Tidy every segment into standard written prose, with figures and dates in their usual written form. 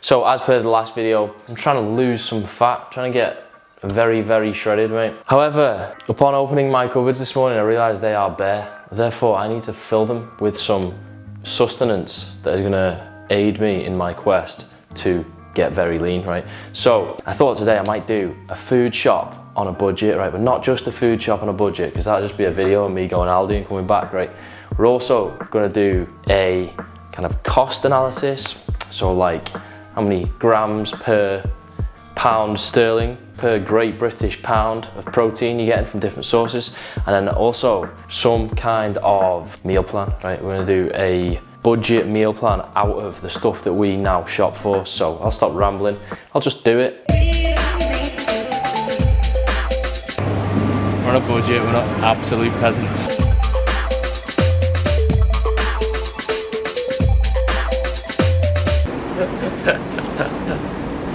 So as per the last video, I'm trying to lose some fat, trying to get very, very shredded, mate. However, upon opening my cupboards this morning, I realized they are bare. Therefore, I need to fill them with some sustenance that is gonna aid me in my quest to get very lean, right? So I thought today I might do a food shop on a budget, right? But not just a food shop on a budget, because that'll just be a video of me going Aldi and coming back, right? We're also gonna do a kind of cost analysis. So like how many grams per pound sterling per Great British pound of protein you're getting from different sources. And then also some kind of meal plan, right? We're gonna do a budget meal plan out of the stuff that we now shop for. So I'll stop rambling, I'll just do it. We're on a budget, we're not absolute peasants.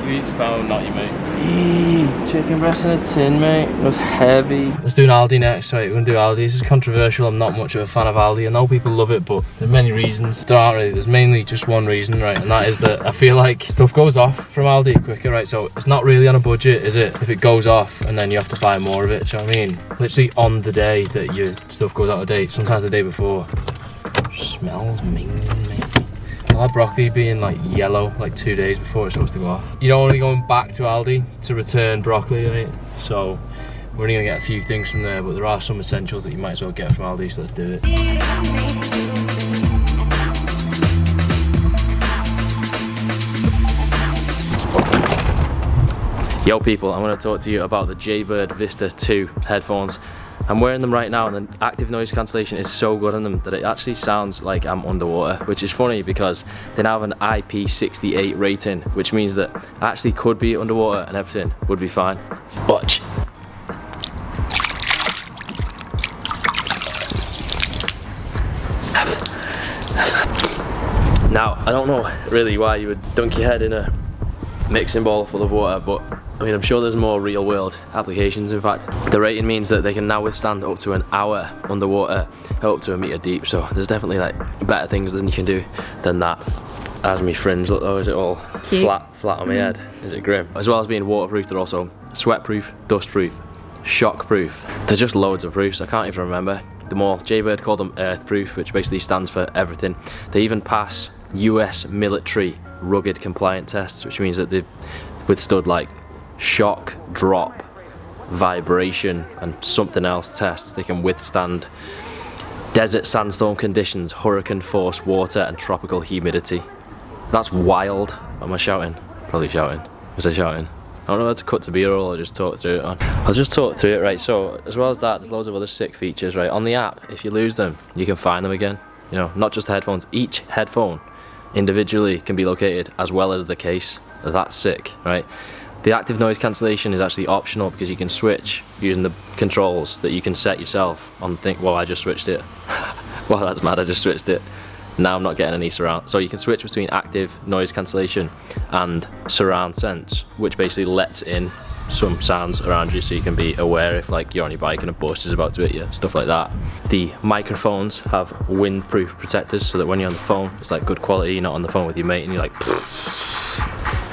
You eat spoon, not you, mate. Chicken breast in a tin, mate. That's heavy. Let's do an Aldi next, right? We're gonna do Aldi. This is controversial. I'm not much of a fan of Aldi. I know people love it, but there's many reasons. There aren't really. There's mainly just one reason, right? And that is that I feel like stuff goes off from Aldi quicker, right? So it's not really on a budget, is it? If it goes off and then you have to buy more of it, do you know what I mean? Literally on the day that your stuff goes out of date, sometimes the day before. Smells minging, mate. I'll have broccoli being like yellow like 2 days before it's supposed to go off. You're only going back to Aldi to return broccoli, right? So we're only gonna get a few things from there, but there are some essentials that you might as well get from Aldi, so let's do it. Yo people, I'm gonna talk to you about the Jaybird Vista 2 headphones. I'm wearing them right now and the active noise cancellation is so good on them that it actually sounds like I'm underwater, which is funny because they now have an IP68 rating, which means that I actually could be underwater and everything would be fine. Watch. Now, I don't know really why you would dunk your head in a mixing bowl full of water, but I mean, I'm sure there's more real world applications. In fact, the rating means that they can now withstand up to an hour underwater, up to 1 meter deep. So there's definitely like better things than you can do than that. As my fringe look though, is it all flat on my head? Is it grim? As well as being waterproof, they're also sweat-proof, dust-proof, shock-proof. They're just loads of proofs, I can't even remember them all. Jaybird called them earth-proof, which basically stands for everything. They even pass US military rugged compliant tests, which means that they've withstood like shock, drop, vibration and something else tests. They can withstand desert sandstorm conditions, hurricane force water and tropical humidity. That's wild. Am I shouting? Probably shouting. Was I shouting? I don't know how to cut to B-roll or just talk through it on. I'll just talk through it, right? So as well as that, there's loads of other sick features, right? On the app, if you lose them, you can find them again. You know, not just the headphones. Each headphone individually can be located as well as the case. That's sick, right? The active noise cancellation is actually optional because you can switch using the controls that you can set yourself on well, I just switched it. Well, that's mad, I just switched it. Now I'm not getting any surround. So you can switch between active noise cancellation and surround sense, which basically lets in some sounds around you so you can be aware if like you're on your bike and a bus is about to hit you, stuff like that. The microphones have windproof protectors so that when you're on the phone, it's like good quality. You're not on the phone with your mate and you're like,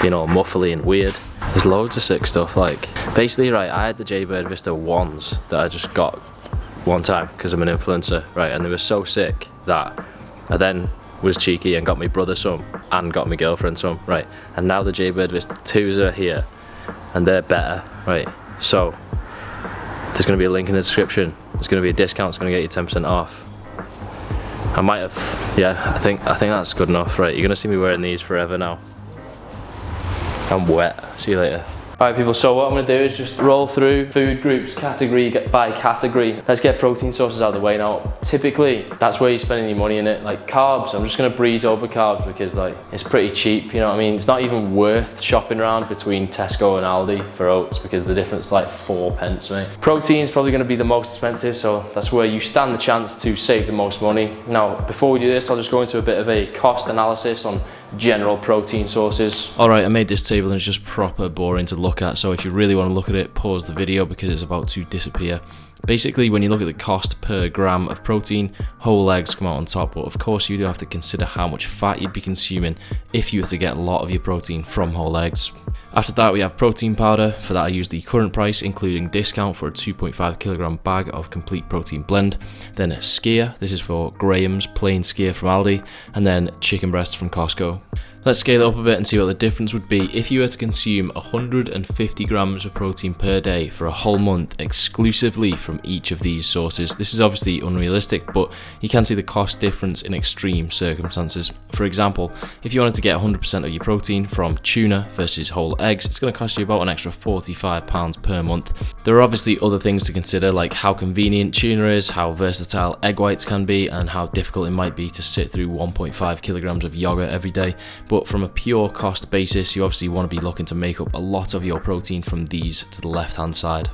you know, muffly and weird. There's loads of sick stuff. Like basically, right, I had the Jaybird Vista ones that I just got one time because I'm an influencer, right, and they were so sick that I then was cheeky and got my brother some and got my girlfriend some, right, and now the Jaybird Vista 2s are here and they're better, right? So there's going to be a link in the description. There's going to be a discount. It's going to get you 10% off. I might have, yeah, I think that's good enough, right? You're going to see me wearing these forever now. I'm wet. See you later. Alright people, so what I'm going to do is just roll through food groups, category by category. Let's get protein sources out of the way now. Typically, that's where you're spending your money in it. Like carbs, I'm just going to breeze over carbs because like it's pretty cheap, you know what I mean? It's not even worth shopping around between Tesco and Aldi for oats because the difference is like 4 pence, mate. Protein is probably going to be the most expensive, so that's where you stand the chance to save the most money. Now, before we do this, I'll just go into a bit of a cost analysis on general protein sources. Alright, I made this table and it's just proper boring to look at, so if you really want to look at it, pause the video because it's about to disappear. Basically, when you look at the cost per gram of protein, whole eggs come out on top, but of course you do have to consider how much fat you'd be consuming if you were to get a lot of your protein from whole eggs. After that, we have protein powder. For that, I use the current price, including discount, for a 2.5 kilogram bag of complete protein blend. Then skyr, this is for grams, plain skyr from Aldi, and then chicken breasts from Costco. Let's scale it up a bit and see what the difference would be if you were to consume 150 grams of protein per day for a whole month exclusively from each of these sources. This is obviously unrealistic, but you can see the cost difference in extreme circumstances. For example, if you wanted to get 100% of your protein from tuna versus whole eggs, it's going to cost you about an extra £45 per month. There are obviously other things to consider, like how convenient tuna is, how versatile egg whites can be, and how difficult it might be to sit through 1.5 kilograms of yogurt every day. But from a pure cost basis, you obviously want to be looking to make up a lot of your protein from these to the left hand side.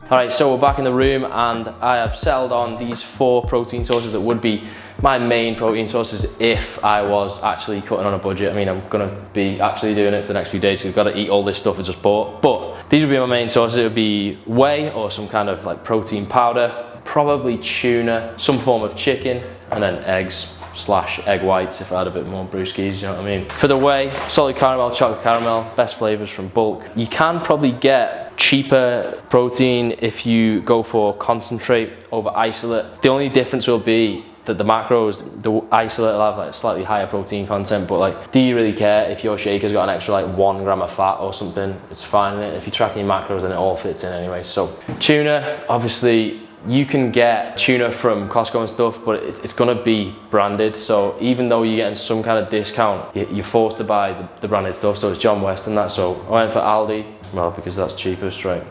Alright, so we're back in the room and I have settled on these 4 protein sources that would be my main protein sources if I was actually cutting on a budget. I mean, I'm going to be actually doing it for the next few days because we've got to eat all this stuff I just bought. But these would be my main sources. It would be whey or some kind of like protein powder, probably tuna, some form of chicken, and then eggs / egg whites if I had a bit more brewskis, you know what I mean. For the whey, solid caramel, chocolate caramel, best flavors from bulk. You can probably get cheaper protein if you go for concentrate over isolate. The only difference will be that the macros, the isolate will have like slightly higher protein content, but like, do you really care if your shaker's got an extra like 1 gram of fat or something? It's fine. If you're tracking your macros, then it all fits in anyway. So tuna, obviously, you can get tuna from Costco and stuff, but it's going to be branded. So even though you're getting some kind of discount, you're forced to buy the branded stuff. So it's John West and that. So I went for Aldi, well, because that's cheapest, right?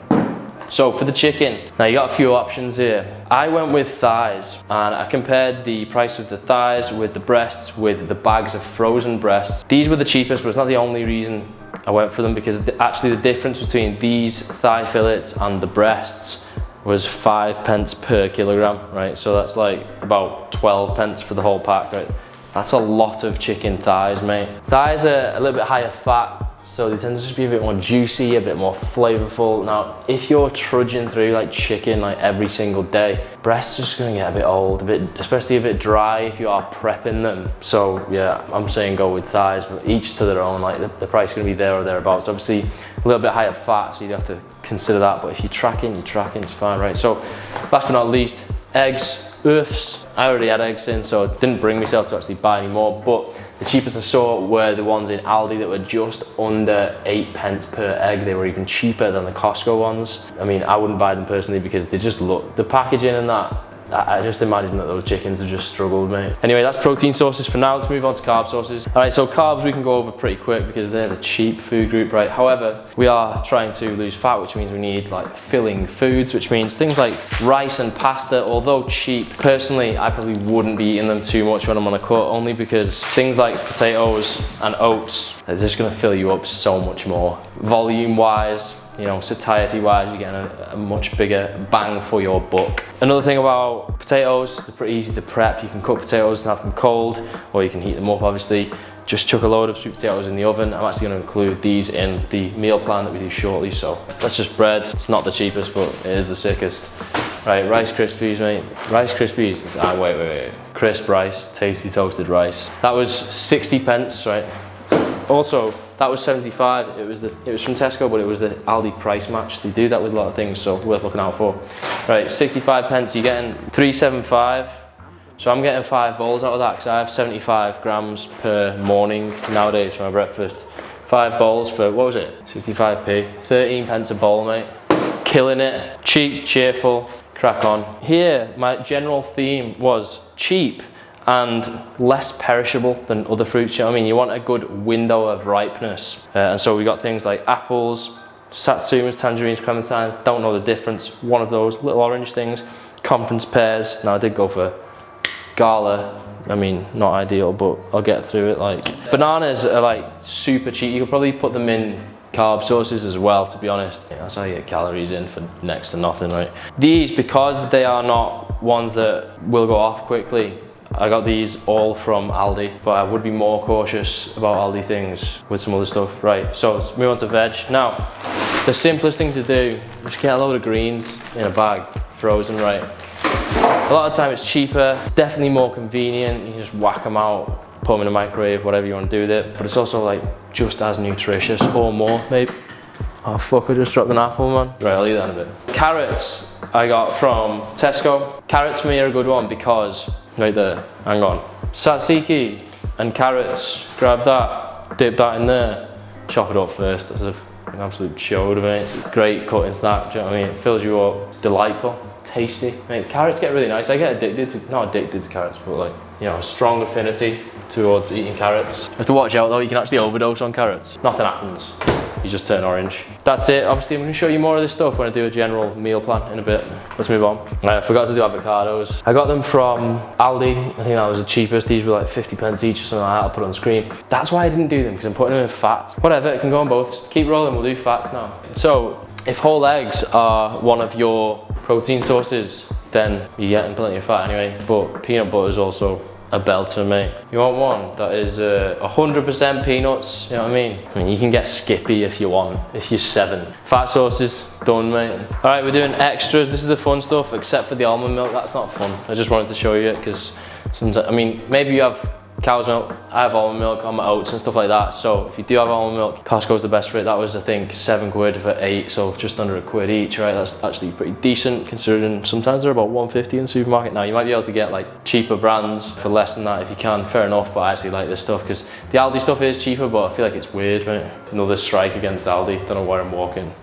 So for the chicken, now you got a few options here. I went with thighs and I compared the price of the thighs with the breasts with the bags of frozen breasts. These were the cheapest, but it's not the only reason I went for them, because actually the difference between these thigh fillets and the breasts was 5 pence per kilogram, right? So that's like about 12 pence for the whole pack, right? That's a lot of chicken thighs, mate. Thighs are a little bit higher fat, so they tend to just be a bit more juicy, a bit more flavorful. Now, if you're trudging through like chicken like every single day, breasts are just gonna get a bit old, especially a bit dry if you are prepping them. So yeah, I'm saying go with thighs, but each to their own. Like the price is gonna be there or thereabouts. Obviously, a little bit higher fat, so you'd have to consider that. But if you're tracking, it's fine, right? So last but not least, eggs. Earths. I already had eggs in, so I didn't bring myself to actually buy any more, but the cheapest I saw were the ones in Aldi that were just under 8 pence per egg. They were even cheaper than the Costco ones. I mean, I wouldn't buy them personally because they just look, the packaging and that, I just imagine that those chickens have just struggled, mate. Anyway, that's protein sources for now. Let's move on to carb sources. All right, so carbs we can go over pretty quick because they're the cheap food group, right? However, we are trying to lose fat, which means we need like filling foods, which means things like rice and pasta, although cheap, personally, I probably wouldn't be eating them too much when I'm on a cut, only because things like potatoes and oats are just gonna fill you up so much more. Volume-wise, you know, satiety wise, you're getting a much bigger bang for your buck. Another thing about potatoes, they're pretty easy to prep. You can cook potatoes and have them cold, or you can heat them up, obviously. Just chuck a load of sweet potatoes in the oven. I'm actually going to include these in the meal plan that we do shortly. So that's just bread. It's not the cheapest, but it is the sickest. Right, Rice Krispies, mate. Rice Krispies is, wait. Crisp rice, tasty toasted rice. That was 60 pence, right? Also, that was 75. It was from Tesco, but it was the Aldi price match. They do that with a lot of things, so worth looking out for. Right, 65 pence, you're getting 375. So I'm getting 5 bowls out of that because I have 75 grams per morning nowadays for my breakfast. 5 bowls for, what was it? 65p. 13 pence a bowl, mate. Killing it. Cheap, cheerful, crack on. Here, my general theme was cheap and less perishable than other fruits. You know what I mean? You want a good window of ripeness. And so we got things like apples, satsumas, tangerines, clementines, don't know the difference. One of those little orange things. Conference pears. Now I did go for Gala. I mean, not ideal, but I'll get through it. Like, bananas are like super cheap. You could probably put them in carb sources as well, to be honest. Yeah, that's how you get calories in for next to nothing, right? These, because they are not ones that will go off quickly, I got these all from Aldi, but I would be more cautious about Aldi things with some other stuff. Right, so let's move on to veg. Now, the simplest thing to do is get a load of greens in a bag, frozen, right? A lot of the time it's cheaper, it's definitely more convenient. You just whack them out, put them in the microwave, whatever you want to do with it. But it's also like just as nutritious or more, maybe. Oh fuck, I just dropped an apple, man. Right, I'll eat that in a bit. Carrots I got from Tesco. Carrots for me are a good one because, right there, hang on. Tzatziki and carrots, grab that, dip that in there, chop it up first. That's an absolute chode, mate. Great cutting snack, do you know what I mean? It fills you up, delightful, tasty. Mate, carrots get really nice. I get addicted to, not addicted to carrots, but like, you know, a strong affinity towards eating carrots. You have to watch out though, you can actually overdose on carrots. Nothing happens. You just turn orange. That's it. Obviously, I'm going to show you more of this stuff when I do a general meal plan in a bit. Let's move on. I forgot to do avocados. I got them from Aldi. I think that was the cheapest. These were like 50 pence each or something like that. I'll put it on the screen. That's why I didn't do them, because I'm putting them in fats. Whatever, it can go on both. Just keep rolling, we'll do fats now. So, if whole eggs are one of your protein sources, then you're getting plenty of fat anyway. But peanut butter is also a belter, mate. You want one that is 100% peanuts, you know what I mean? I mean, you can get Skippy if you want, if you're 7. Fat sauces, done, mate. All right, we're doing extras. This is the fun stuff, except for the almond milk. That's not fun. I just wanted to show you it because sometimes, I mean, maybe you have cow's milk. I have almond milk on my oats and stuff like that. So if you do have almond milk, Costco's the best for it. That was, I think, 7 quid for 8, so just under £1 each, right? That's actually pretty decent considering sometimes they're about 150 in the supermarket. Now you might be able to get like cheaper brands for less than that if you can, fair enough, but I actually like this stuff because the Aldi stuff is cheaper, but I feel like it's weird, mate. Another strike against Aldi, don't know where I'm walking.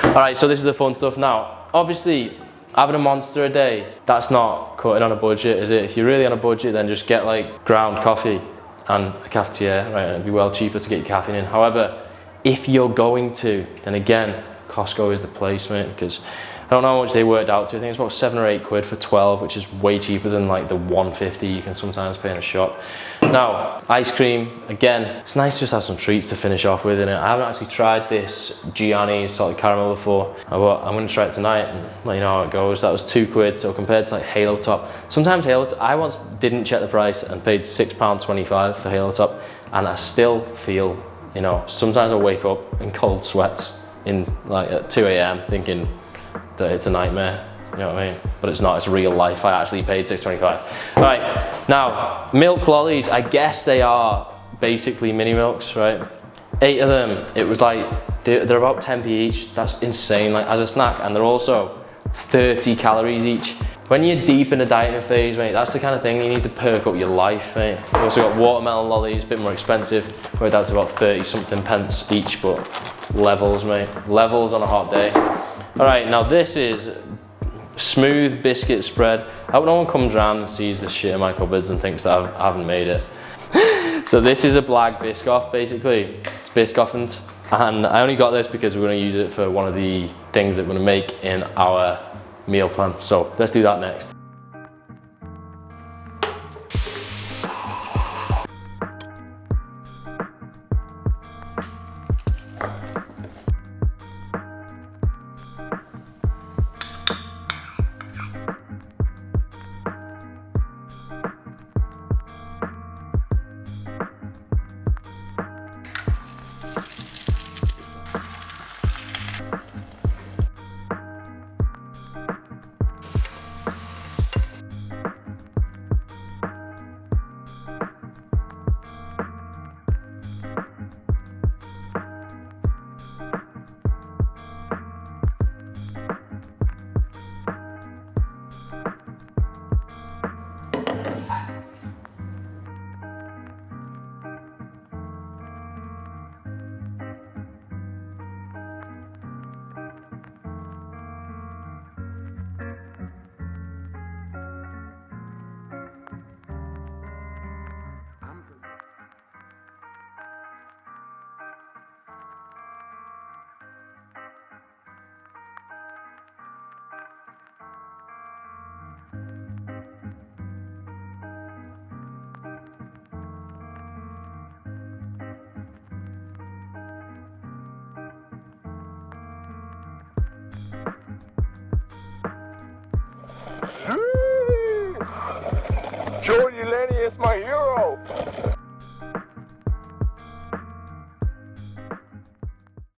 All right, so this is the fun stuff now. Obviously, having a Monster a day, that's not cutting on a budget, is it? If you're really on a budget, then just get like ground coffee and a cafetiere, right? It'd be well cheaper to get your caffeine in. However, if you're going to, then again, Costco is the place, mate, because I don't know how much they worked out to. I think it's about 7 or 8 quid for 12, which is way cheaper than like the 150 you can sometimes pay in a shop. Now, ice cream, again, it's nice to just have some treats to finish off with, innit? I haven't actually tried this Gianni's salted caramel before, but I'm gonna try it tonight and let you know how it goes. That was 2 quid, so compared to like Halo Top, sometimes Halo Top, I once didn't check the price and paid £6.25 for Halo Top, and I still feel, you know, sometimes I wake up in cold sweats in like at 2 AM thinking that it's a nightmare, you know what I mean? But it's not, it's real life. I actually paid £6.25. All right, now, milk lollies, I guess they are basically mini milks, right? 8 of them, it was like, they're about 10p each. That's insane, like as a snack, and they're also 30 calories each. When you're deep in a dieting phase, mate, that's the kind of thing you need to perk up your life, mate. We've also got watermelon lollies, a bit more expensive. We're down to about 30 something pence each, but levels, mate. Levels on a hot day. All right, now this is smooth biscuit spread. I hope no one comes around and sees this shit in my cupboards and thinks that I haven't made it. So this is a black Biscoff, basically. It's Biscoffened. And I only got this because we're gonna use it for one of the things that we're gonna make in our meal plan. So let's do that next. Jordy Lenny is my hero.